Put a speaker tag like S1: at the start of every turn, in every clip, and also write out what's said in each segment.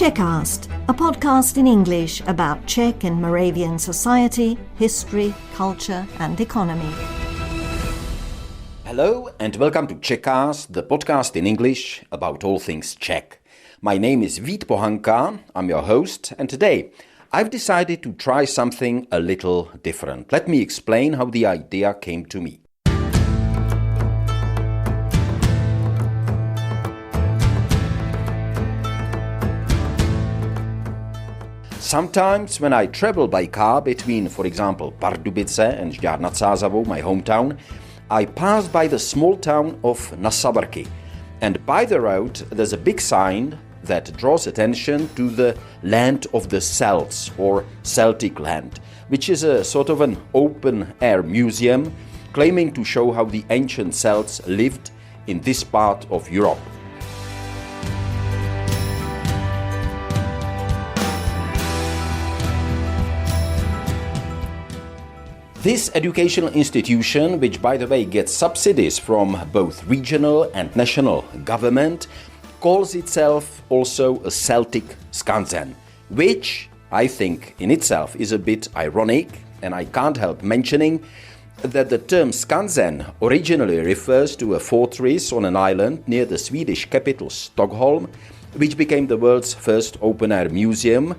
S1: Czechast, a podcast in English about Czech and Moravian society, history, culture and economy.
S2: Hello and welcome to Czechast, the podcast in English about all things Czech. My name is Vít Pohanka, I'm your host, and today I've decided to try something a little different. Let me explain how the idea came to me. Sometimes when I travel by car between, for example, Pardubice and Žďár nad Sázavou, my hometown, I pass by the small town of Nasabarky. And by the road there's a big sign that draws attention to the land of the Celts, or Celtic land, which is a sort of an open-air museum claiming to show how the ancient Celts lived in this part of Europe. This educational institution, which by the way gets subsidies from both regional and national government, calls itself also a Celtic skansen, which I think in itself is a bit ironic, and I can't help mentioning that the term skansen originally refers to a fortress on an island near the Swedish capital Stockholm, which became the world's first open-air museum,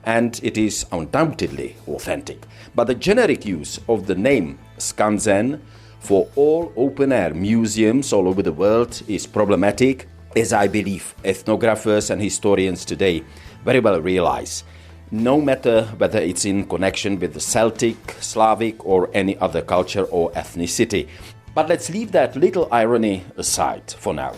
S2: and it is undoubtedly authentic. But the generic use of the name skansen for all open-air museums all over the world is problematic, as I believe ethnographers and historians today very well realize, no matter whether it's in connection with the Celtic, Slavic or any other culture or ethnicity. But let's leave that little irony aside for now.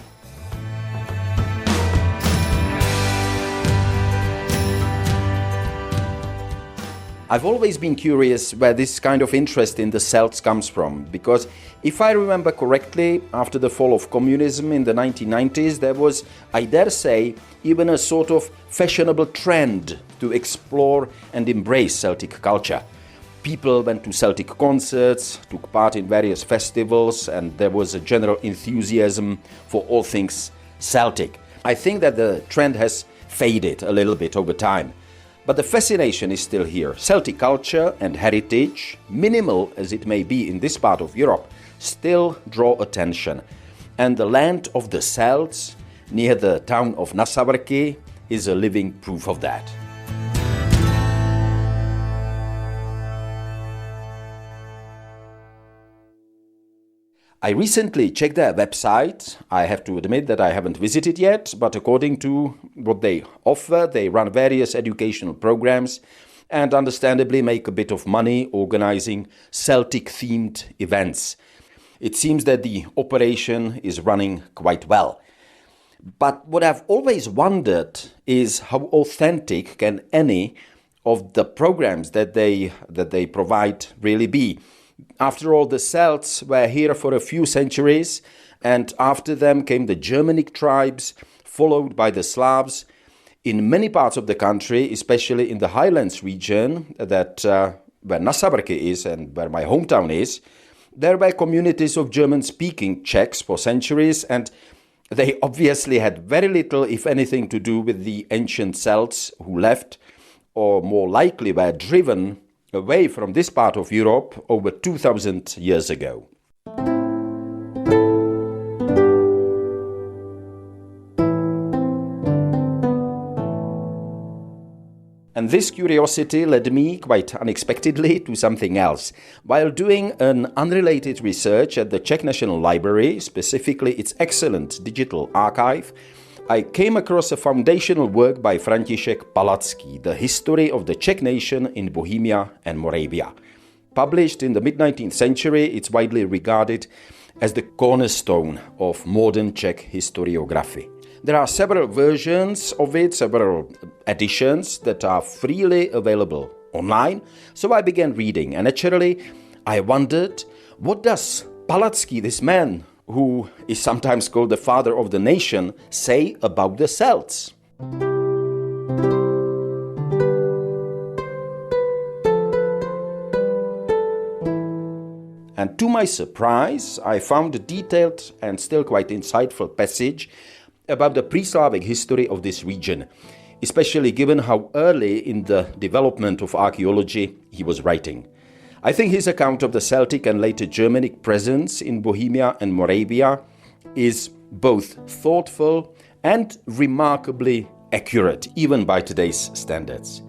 S2: I've always been curious where this kind of interest in the Celts comes from, because if I remember correctly, after the fall of communism in the 1990s, there was, I dare say, even a sort of fashionable trend to explore and embrace Celtic culture. People went to Celtic concerts, took part in various festivals, and there was a general enthusiasm for all things Celtic. I think that the trend has faded a little bit over time. But the fascination is still here. Celtic culture and heritage, minimal as it may be in this part of Europe, still draw attention. And the land of the Celts, near the town of Nasabarky, is a living proof of that. I recently checked their website. I have to admit that I haven't visited yet, but according to what they offer, they run various educational programs and understandably make a bit of money organizing Celtic-themed events. It seems that the operation is running quite well. But what I've always wondered is how authentic can any of the programs that they provide really be. After all, the Celts were here for a few centuries, and after them came the Germanic tribes, followed by the Slavs. In many parts of the country, especially in the highlands region, where Nasabarky is and where my hometown is, there were communities of German-speaking Czechs for centuries, and they obviously had very little, if anything, to do with the ancient Celts who left, or more likely were driven away from this part of Europe over 2,000 years ago. And this curiosity led me, quite unexpectedly, to something else. While doing an unrelated research at the Czech National Library, specifically its excellent digital archive, I came across a foundational work by František Palacký, The History of the Czech Nation in Bohemia and Moravia. Published in the mid-19th century, it's widely regarded as the cornerstone of modern Czech historiography. There are several versions of it, several editions that are freely available online, so I began reading, and naturally I wondered, what does Palacký, this man who is sometimes called the father of the nation, say about the Celts? And to my surprise, I found a detailed and still quite insightful passage about the pre-Slavic history of this region. especially given how early in the development of archaeology he was writing. I think his account of the Celtic and later Germanic presence in Bohemia and Moravia is both thoughtful and remarkably accurate, even by today's standards.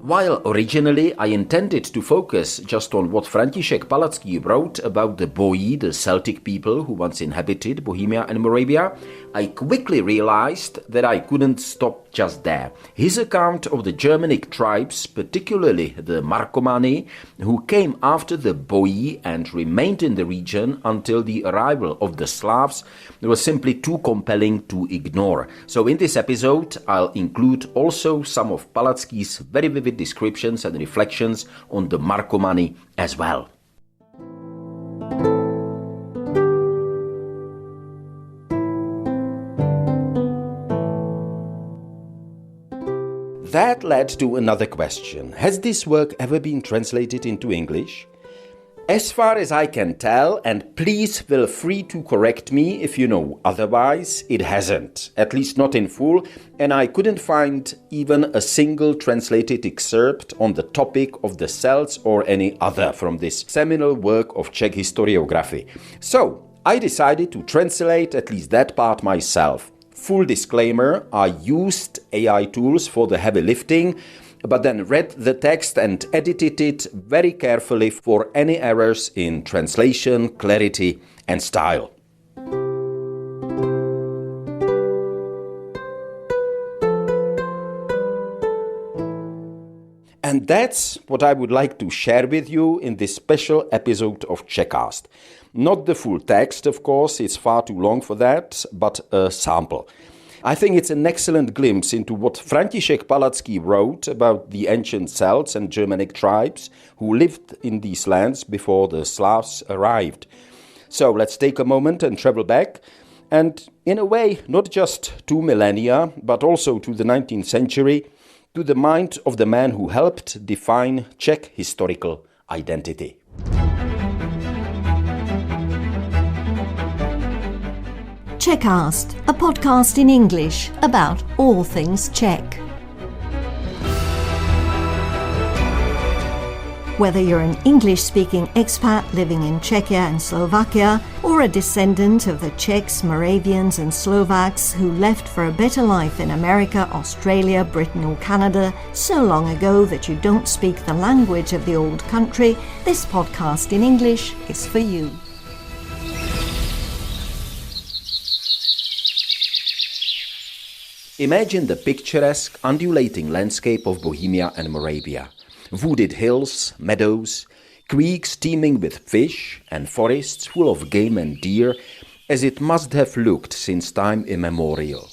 S2: While originally I intended to focus just on what František Palacký wrote about the Boii, the Celtic people who once inhabited Bohemia and Moravia, I quickly realized that I couldn't stop just there. His account of the Germanic tribes, particularly the Marcomanni, who came after the Boii and remained in the region until the arrival of the Slavs, was simply too compelling to ignore. So in this episode, I'll include also some of Palacký's very vivid descriptions and reflections on the Marcomanni as well. That led to another question. Has this work ever been translated into English? As far as I can tell, and please feel free to correct me if you know otherwise, it hasn't, at least not in full, and I couldn't find even a single translated excerpt on the topic of the Celts or any other from this seminal work of Czech historiography. So, I decided to translate at least that part myself. Full disclaimer, I used AI tools for the heavy lifting, but then read the text and edited it very carefully for any errors in translation, clarity, and style. And that's what I would like to share with you in this special episode of Czechast. Not the full text, of course, it's far too long for that, but a sample. I think it's an excellent glimpse into what František Palacký wrote about the ancient Celts and Germanic tribes who lived in these lands before the Slavs arrived. So let's take a moment and travel back, and in a way, not just 2 millennia, but also to the 19th century, to the mind of the man who helped define Czech historical identity.
S1: Czechast, a podcast in English about all things Czech. Whether you're an English-speaking expat living in Czechia and Slovakia, or a descendant of the Czechs, Moravians and Slovaks who left for a better life in America, Australia, Britain or Canada so long ago that you don't speak the language of the old country, this podcast in English is for you.
S2: Imagine the picturesque, undulating landscape of Bohemia and Moravia. Wooded hills, meadows, creeks teeming with fish, and forests full of game and deer, as it must have looked since time immemorial.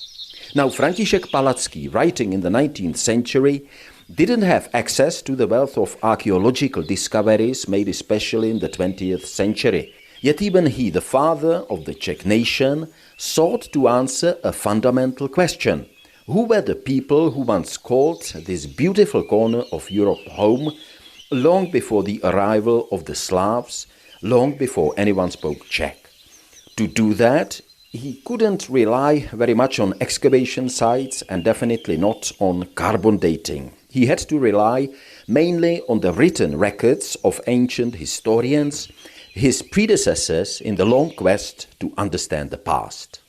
S2: Now, František Palacký, writing in the 19th century, didn't have access to the wealth of archaeological discoveries made especially in the 20th century. Yet even he, the father of the Czech nation, sought to answer a fundamental question. Who were the people who once called this beautiful corner of Europe home, long before the arrival of the Slavs, long before anyone spoke Czech? To do that, he couldn't rely very much on excavation sites and definitely not on carbon dating. He had to rely mainly on the written records of ancient historians, his predecessors in the long quest to understand the past.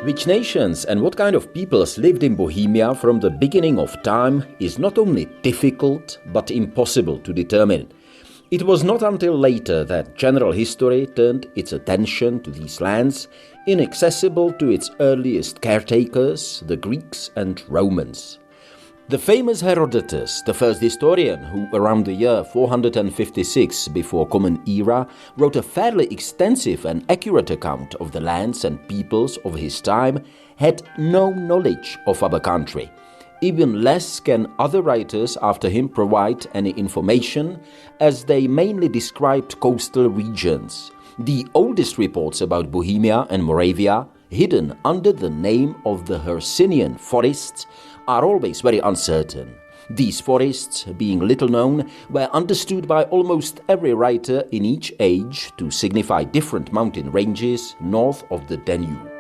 S2: Which nations and what kind of peoples lived in Bohemia from the beginning of time is not only difficult but impossible to determine. It was not until later that general history turned its attention to these lands, inaccessible to its earliest caretakers, the Greeks and Romans. The famous Herodotus, the first historian who around the year 456 before Common Era wrote a fairly extensive and accurate account of the lands and peoples of his time, had no knowledge of our country. Even less can other writers after him provide any information, as they mainly described coastal regions. The oldest reports about Bohemia and Moravia, hidden under the name of the Hercynian forests, are always very uncertain. These forests, being little known, were understood by almost every writer in each age to signify different mountain ranges north of the Danube.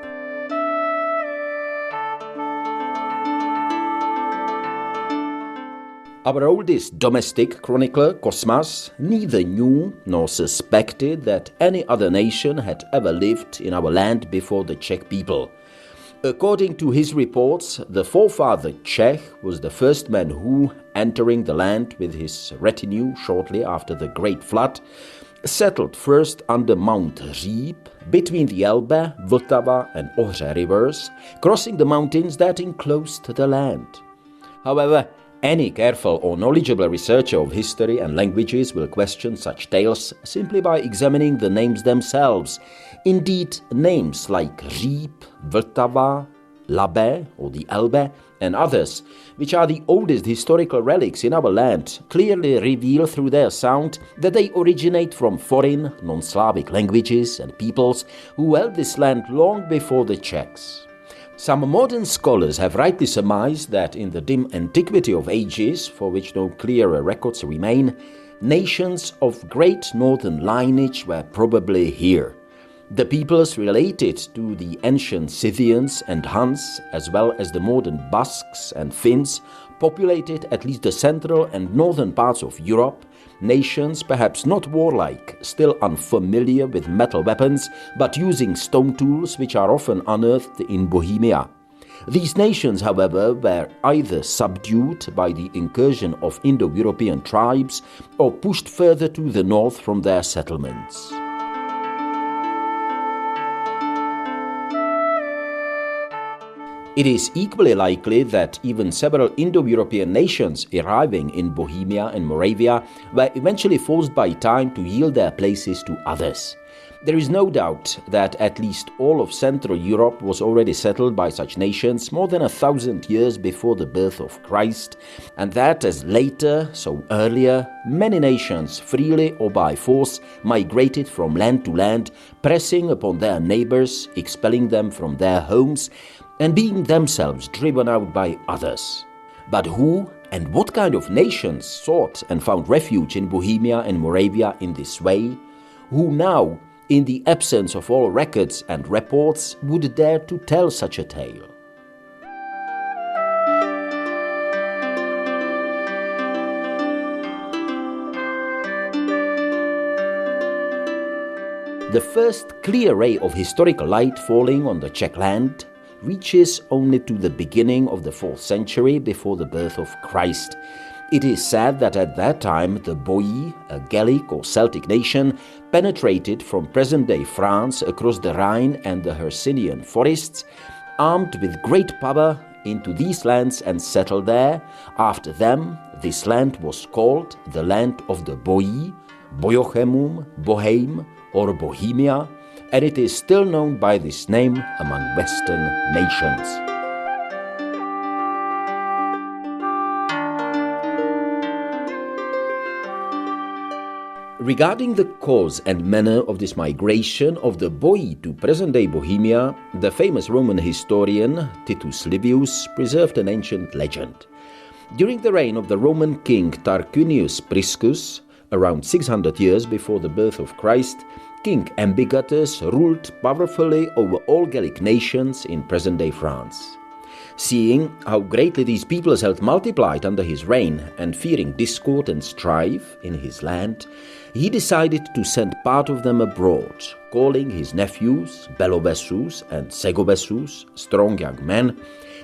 S2: Our oldest domestic chronicler, Cosmas, neither knew nor suspected that any other nation had ever lived in our land before the Czech people. According to his reports, the forefather Czech was the first man who, entering the land with his retinue shortly after the Great Flood, settled first under Mount Říp, between the Elbe, Vltava and Ohře rivers, crossing the mountains that enclosed the land. However, any careful or knowledgeable researcher of history and languages will question such tales simply by examining the names themselves. Indeed, names like Říp, Vltava, Labe or the Elbe and others, which are the oldest historical relics in our land, clearly reveal through their sound that they originate from foreign, non-Slavic languages and peoples who held this land long before the Czechs. Some modern scholars have rightly surmised that in the dim antiquity of ages, for which no clearer records remain, nations of great northern lineage were probably here. The peoples related to the ancient Scythians and Huns, as well as the modern Basques and Finns, populated at least the central and northern parts of Europe, nations perhaps not warlike, still unfamiliar with metal weapons, but using stone tools which are often unearthed in Bohemia. These nations, however, were either subdued by the incursion of Indo-European tribes or pushed further to the north from their settlements. It is equally likely that even several Indo-European nations arriving in Bohemia and Moravia were eventually forced by time to yield their places to others. There is no doubt that at least all of Central Europe was already settled by such nations more than 1,000 years before the birth of Christ, and that as later, so earlier, many nations freely or by force migrated from land to land, pressing upon their neighbors, expelling them from their homes, and being themselves driven out by others. But who and what kind of nations sought and found refuge in Bohemia and Moravia in this way? Who now, in the absence of all records and reports, would dare to tell such a tale? The first clear ray of historical light falling on the Czech land reaches only to the beginning of the 4th century before the birth of Christ. It is said that at that time the Boii, a Gallic or Celtic nation, penetrated from present-day France across the Rhine and the Hercynian forests, armed with great power, into these lands and settled there. After them, this land was called the land of the Boii, Boiochemum, Boheim, or Bohemia, and it is still known by this name among Western nations. Regarding the cause and manner of this migration of the Boii to present-day Bohemia, the famous Roman historian Titus Livius preserved an ancient legend. During the reign of the Roman king Tarquinius Priscus, around 600 years before the birth of Christ, King Ambigatus ruled powerfully over all Gallic nations in present-day France. Seeing how greatly these peoples had multiplied under his reign and fearing discord and strife in his land, he decided to send part of them abroad, calling his nephews Belovessus and Segovessus, strong young men.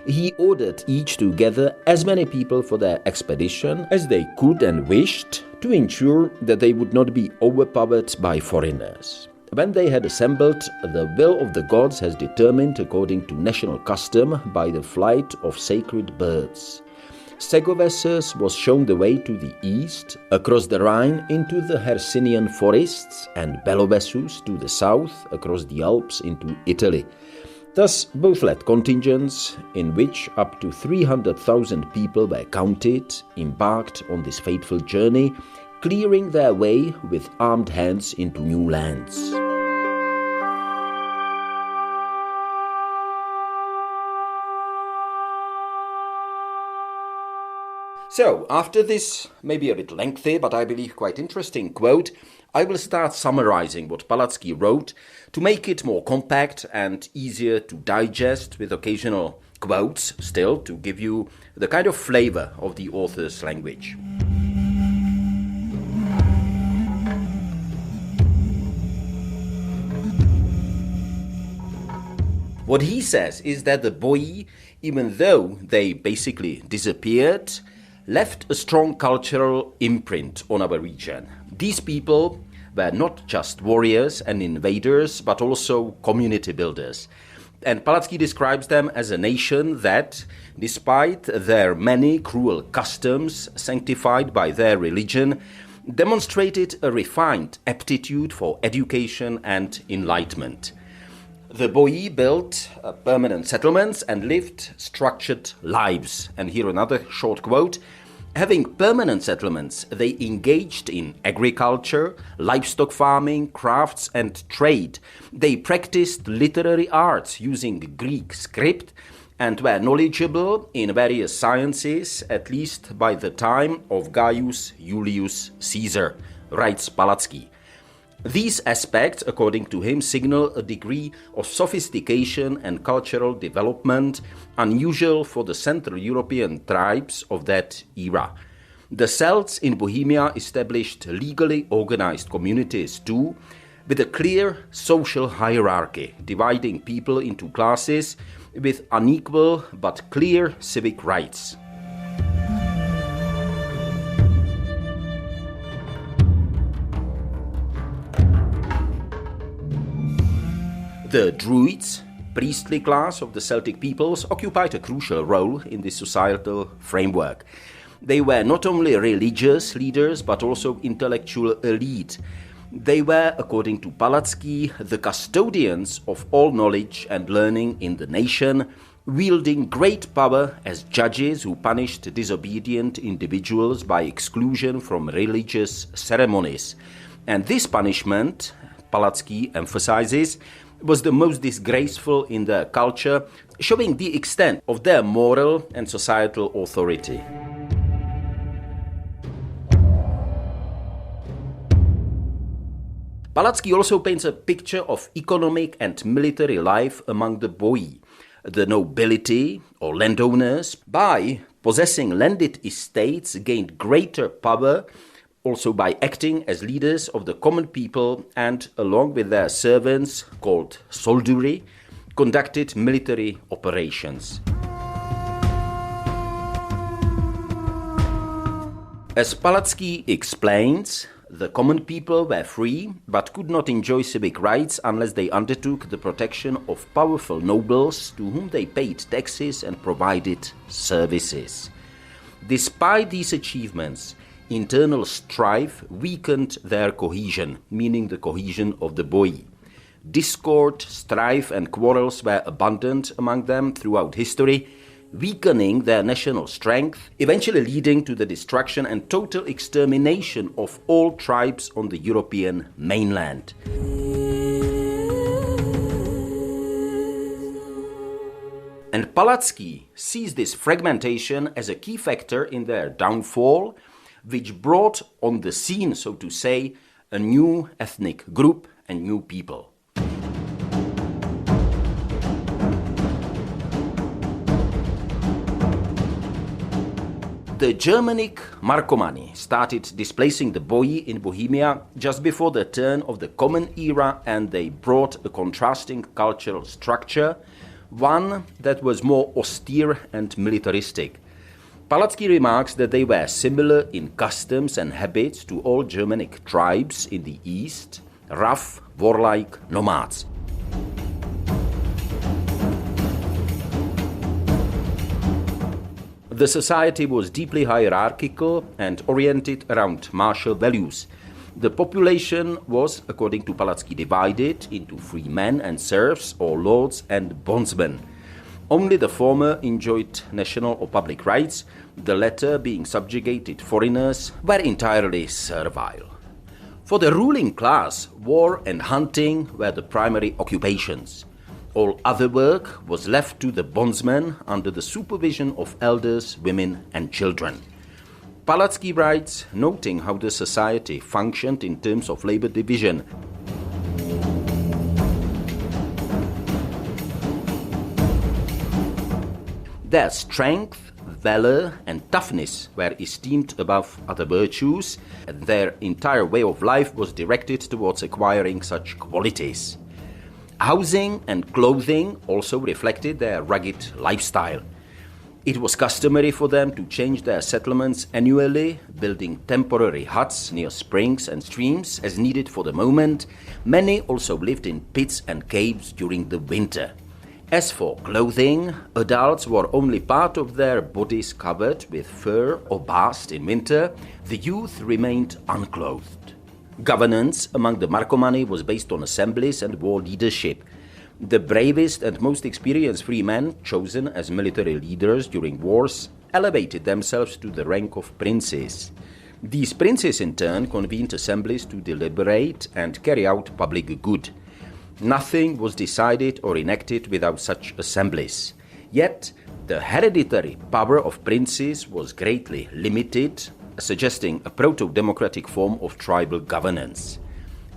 S2: He ordered each to gather as many people for their expedition as they could and wished, to ensure that they would not be overpowered by foreigners. When they had assembled, the will of the gods has determined according to national custom by the flight of sacred birds. Segovessus was shown the way to the east, across the Rhine into the Hercynian forests, and Belovessus to the south, across the Alps into Italy. Thus, both led contingents, in which up to 300,000 people were counted, embarked on this fateful journey, clearing their way with armed hands into new lands. So, after this maybe a bit lengthy, but I believe quite interesting quote, I will start summarizing what Palacký wrote to make it more compact and easier to digest, with occasional quotes still to give you the kind of flavor of the author's language. What he says is that the Boii, even though they basically disappeared, left a strong cultural imprint on our region. These people were not just warriors and invaders, but also community builders. And Palacký describes them as a nation that, despite their many cruel customs sanctified by their religion, demonstrated a refined aptitude for education and enlightenment. The Boii built permanent settlements and lived structured lives. And here another short quote. Having permanent settlements, they engaged in agriculture, livestock farming, crafts and trade. They practiced literary arts using Greek script and were knowledgeable in various sciences, at least by the time of Gaius Julius Caesar, writes Palacký. These aspects, according to him, signal a degree of sophistication and cultural development unusual for the Central European tribes of that era. The Celts in Bohemia established legally organized communities too, with a clear social hierarchy, dividing people into classes with unequal but clear civic rights. The Druids, priestly class of the Celtic peoples, occupied a crucial role in this societal framework. They were not only religious leaders, but also intellectual elite. They were, according to Palacký, the custodians of all knowledge and learning in the nation, wielding great power as judges who punished disobedient individuals by exclusion from religious ceremonies. And this punishment, Palacký emphasizes, was the most disgraceful in their culture, showing the extent of their moral and societal authority. Palacký also paints a picture of economic and military life among the Boii. The nobility, or landowners, by possessing landed estates, gained greater power, also by acting as leaders of the common people and, along with their servants, called solduri, conducted military operations. As Palacký explains, the common people were free but could not enjoy civic rights unless they undertook the protection of powerful nobles to whom they paid taxes and provided services. Despite these achievements, internal strife weakened their cohesion, meaning the cohesion of the Boii. Discord, strife and quarrels were abundant among them throughout history, weakening their national strength, eventually leading to the destruction and total extermination of all tribes on the European mainland. And Palacký sees this fragmentation as a key factor in their downfall, which brought on the scene, so to say, a new ethnic group and new people. The Germanic Marcomanni started displacing the Boii in Bohemia just before the turn of the Common Era, and they brought a contrasting cultural structure, one that was more austere and militaristic. Palacký remarks that they were similar in customs and habits to all Germanic tribes in the east, rough, warlike nomads. The society was deeply hierarchical and oriented around martial values. The population was, according to Palacký, divided into free men and serfs, or lords and bondsmen. Only the former enjoyed national or public rights, the latter, being subjugated foreigners, were entirely servile. For the ruling class, war and hunting were the primary occupations. All other work was left to the bondsmen under the supervision of elders, women and children. Palacký writes, noting how the society functioned in terms of labor division. Their strength, valor and toughness were esteemed above other virtues, and their entire way of life was directed towards acquiring such qualities. Housing and clothing also reflected their rugged lifestyle. It was customary for them to change their settlements annually, building temporary huts near springs and streams as needed for the moment. Many also lived in pits and caves during the winter. As for clothing, adults wore only part of their bodies covered with fur or bast in winter. The youth remained unclothed. Governance among the Marcomanni was based on assemblies and war leadership. The bravest and most experienced free men, chosen as military leaders during wars, elevated themselves to the rank of princes. These princes in turn convened assemblies to deliberate and carry out public good. Nothing was decided or enacted without such assemblies. Yet, the hereditary power of princes was greatly limited, suggesting a proto-democratic form of tribal governance.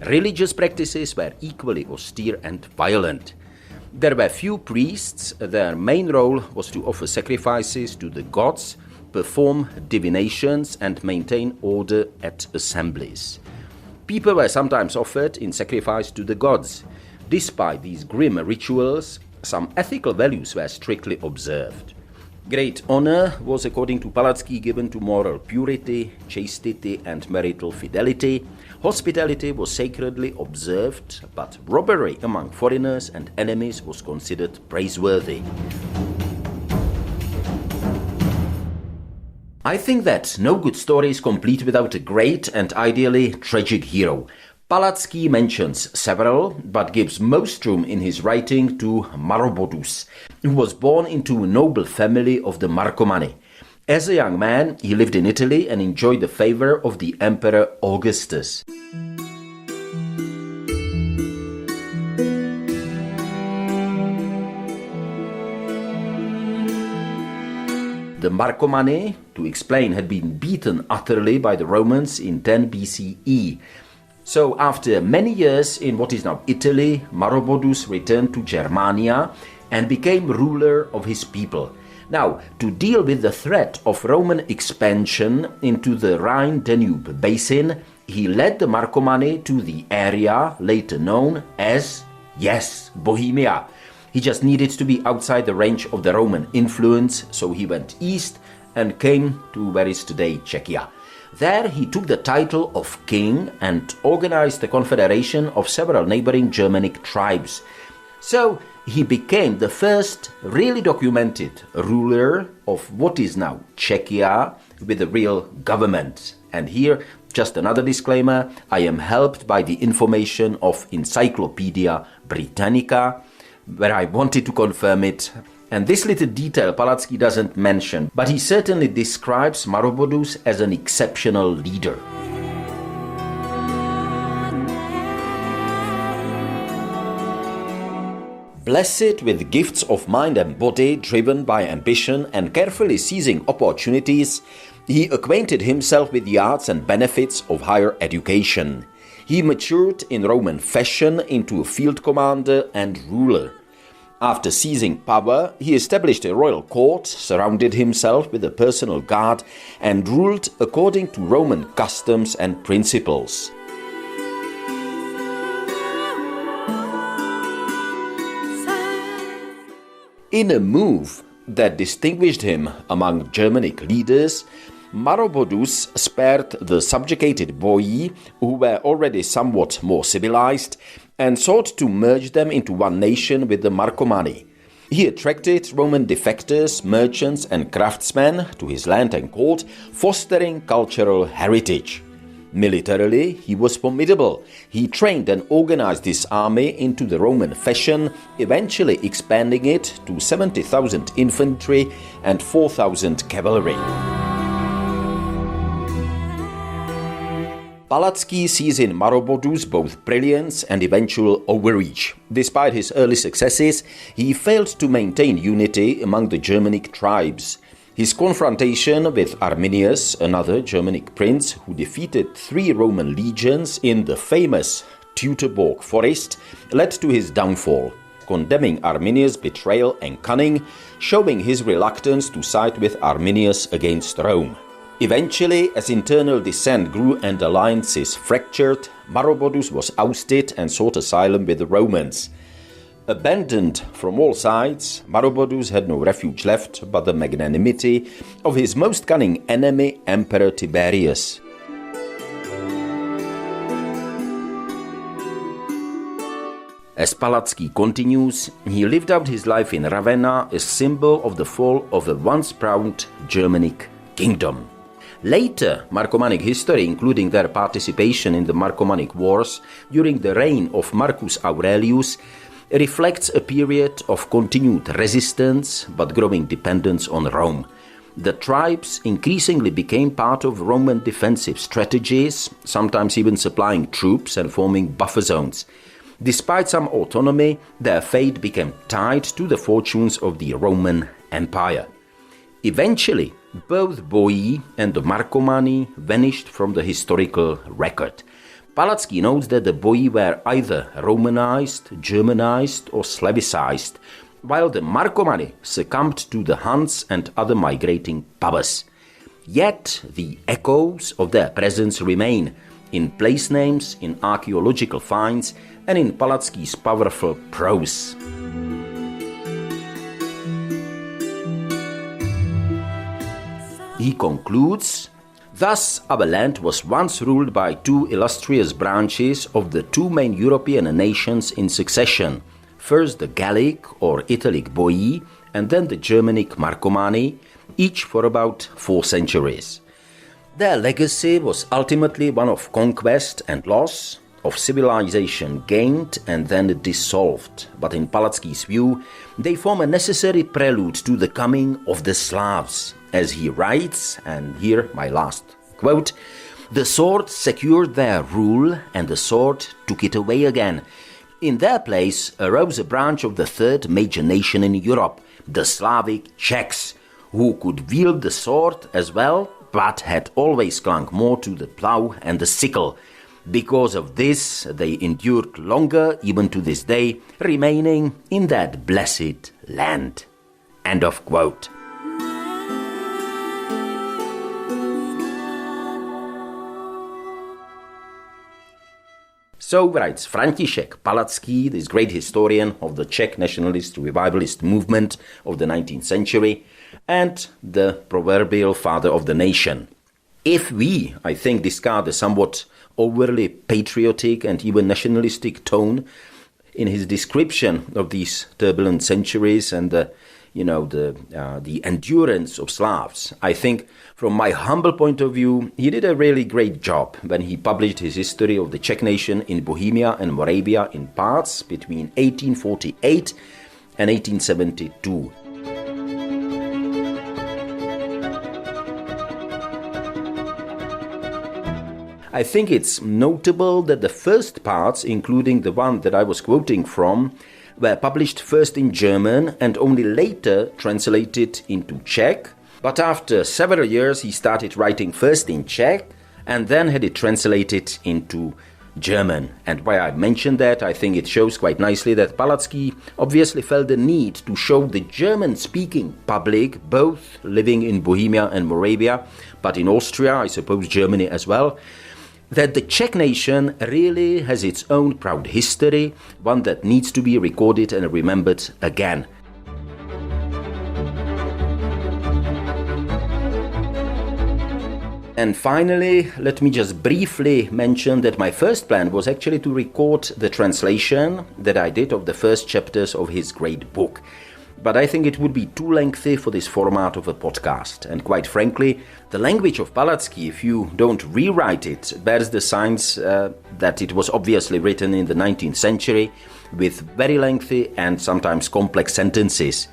S2: Religious practices were equally austere and violent. There were few priests. Their main role was to offer sacrifices to the gods, perform divinations, and maintain order at assemblies. People were sometimes offered in sacrifice to the gods. Despite these grim rituals, some ethical values were strictly observed. Great honor was, according to Palacký, given to moral purity, chastity, and marital fidelity. Hospitality was sacredly observed, but robbery among foreigners and enemies was considered praiseworthy. I think that no good story is complete without a great and ideally tragic hero. Palacký mentions several, but gives most room in his writing to Marobodus, who was born into a noble family of the Marcomanni. As a young man, he lived in Italy and enjoyed the favor of the Emperor Augustus. The Marcomanni, to explain, had been beaten utterly by the Romans in 10 BCE. So after many years in what is now Italy, Marobodus returned to Germania and became ruler of his people. Now, to deal with the threat of Roman expansion into the Rhine-Danube basin, he led the Marcomanni to the area later known as, Bohemia. He just needed to be outside the range of the Roman influence, so he went east and came to where is today Czechia. There he took the title of king and organized a confederation of several neighboring Germanic tribes. So he became the first really documented ruler of what is now Czechia with a real government. And here, just another disclaimer, I am helped by the information of Encyclopedia Britannica, where I wanted to confirm it. And this little detail Palacký doesn't mention, but he certainly describes Marobodus as an exceptional leader. Blessed with gifts of mind and body, driven by ambition and carefully seizing opportunities, he acquainted himself with the arts and benefits of higher education. He matured in Roman fashion into a field commander and ruler. After seizing power, he established a royal court, surrounded himself with a personal guard, and ruled according to Roman customs and principles. In a move that distinguished him among Germanic leaders, Marobodus spared the subjugated Boii, who were already somewhat more civilized, and sought to merge them into one nation with the Marcomanni. He attracted Roman defectors, merchants and craftsmen to his land and court, fostering cultural heritage. Militarily, he was formidable. He trained and organized his army into the Roman fashion, eventually expanding it to 70,000 infantry and 4,000 cavalry. Palacký sees in Marobodus both brilliance and eventual overreach. Despite his early successes, he failed to maintain unity among the Germanic tribes. His confrontation with Arminius, another Germanic prince who defeated 3 Roman legions in the famous Teutoburg forest, led to his downfall, condemning Arminius' betrayal and cunning, showing his reluctance to side with Arminius against Rome. Eventually, as internal dissent grew and alliances fractured, Maroboduus was ousted and sought asylum with the Romans. Abandoned from all sides, Maroboduus had no refuge left but the magnanimity of his most cunning enemy, Emperor Tiberius. As Palacký continues, he lived out his life in Ravenna, a symbol of the fall of a once proud Germanic kingdom. Later, Marcomannic history, including their participation in the Marcomannic Wars during the reign of Marcus Aurelius, reflects a period of continued resistance but growing dependence on Rome. The tribes increasingly became part of Roman defensive strategies, sometimes even supplying troops and forming buffer zones. Despite some autonomy, their fate became tied to the fortunes of the Roman Empire. Eventually, both Boii and the Marcomanni vanished from the historical record. Palacký notes that the Boii were either Romanized, Germanized or Slavicized, while the Marcomanni succumbed to the Huns and other migrating powers. Yet the echoes of their presence remain in place names, in archaeological finds, and in Palacky's powerful prose. He concludes, "Thus our land was once ruled by 2 illustrious branches of the 2 main European nations in succession, first the Gallic or Italic Boii, and then the Germanic Marcomanni, each for about 4 centuries. Their legacy was ultimately one of conquest and loss, of civilization gained and then dissolved, but in Palacky's view, they form a necessary prelude to the coming of the Slavs. As he writes, and here my last quote, "The sword secured their rule and the sword took it away again. In their place arose a branch of the 3rd major nation in Europe, the Slavic Czechs, who could wield the sword as well, but had always clung more to the plough and the sickle. Because of this, they endured longer, even to this day, remaining in that blessed land." End of quote. So writes František Palacký, this great historian of the Czech nationalist revivalist movement of the 19th century and the proverbial father of the nation. If we, I think, discard the somewhat overly patriotic and even nationalistic tone in his description of these turbulent centuries and the endurance of Slavs, I think from my humble point of view, he did a really great job when he published his history of the Czech nation in Bohemia and Moravia in parts between 1848 and 1872. I think it's notable that the first parts, including the one that I was quoting from, were published first in German and only later translated into Czech, but after several years he started writing first in Czech and then had it translated into German. And why I mentioned that, I think it shows quite nicely that Palacký obviously felt the need to show the German-speaking public, both living in Bohemia and Moravia, but in Austria, I suppose Germany as well, that the Czech nation really has its own proud history, one that needs to be recorded and remembered again. And finally, let me just briefly mention that my first plan was actually to record the translation that I did of the first chapters of his great book. But I think it would be too lengthy for this format of a podcast. And quite frankly, the language of Palacký, if you don't rewrite it, bears the signs that it was obviously written in the 19th century with very lengthy and sometimes complex sentences.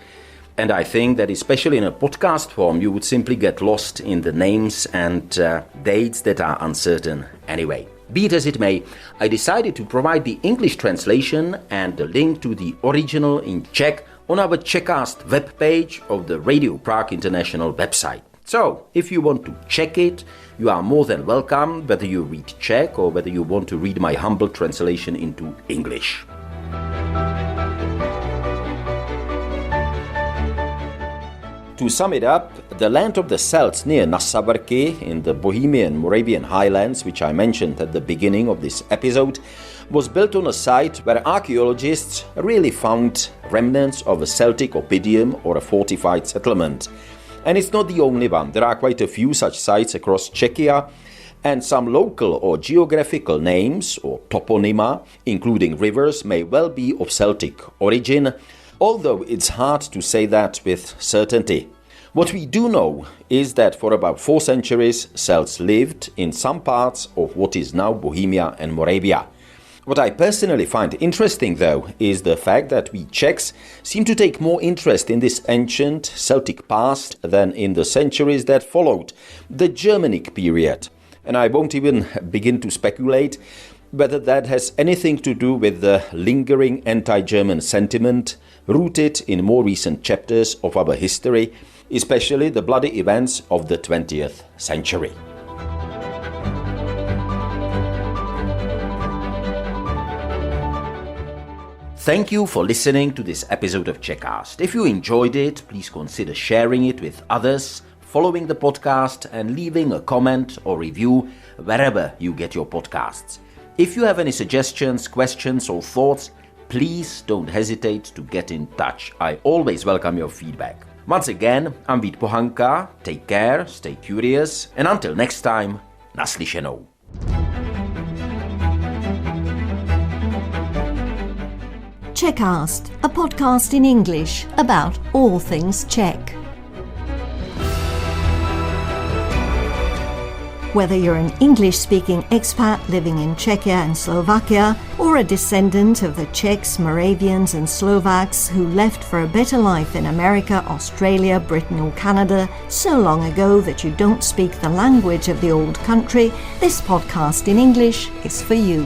S2: And I think that especially in a podcast form, you would simply get lost in the names and dates that are uncertain anyway. Be it as it may, I decided to provide the English translation and the link to the original in Czech on our Czechast webpage of the Radio Prague International website. So, if you want to check it, you are more than welcome, whether you read Czech or whether you want to read my humble translation into English. To sum it up, the land of the Celts near Nasaverky in the Bohemian Moravian highlands, which I mentioned at the beginning of this episode, was built on a site where archaeologists really found remnants of a Celtic oppidum or a fortified settlement. And it's not the only one. There are quite a few such sites across Czechia, and some local or geographical names or toponyma, including rivers, may well be of Celtic origin, although it's hard to say that with certainty. What we do know is that for about 4 centuries, Celts lived in some parts of what is now Bohemia and Moravia. What I personally find interesting, though, is the fact that we Czechs seem to take more interest in this ancient Celtic past than in the centuries that followed, the Germanic period. And I won't even begin to speculate whether that has anything to do with the lingering anti-German sentiment rooted in more recent chapters of our history, especially the bloody events of the 20th century. Thank you for listening to this episode of Czechast. If you enjoyed it, please consider sharing it with others, following the podcast, and leaving a comment or review wherever you get your podcasts. If you have any suggestions, questions, or thoughts, please don't hesitate to get in touch. I always welcome your feedback. Once again, I'm Vít Pohanka. Take care, stay curious, and until next time, naslyšenou.
S1: Czechast, a podcast in English about all things Czech. Whether you're an English-speaking expat living in Czechia and Slovakia, or a descendant of the Czechs, Moravians and Slovaks who left for a better life in America, Australia, Britain or Canada so long ago that you don't speak the language of the old country, this podcast in English is for you.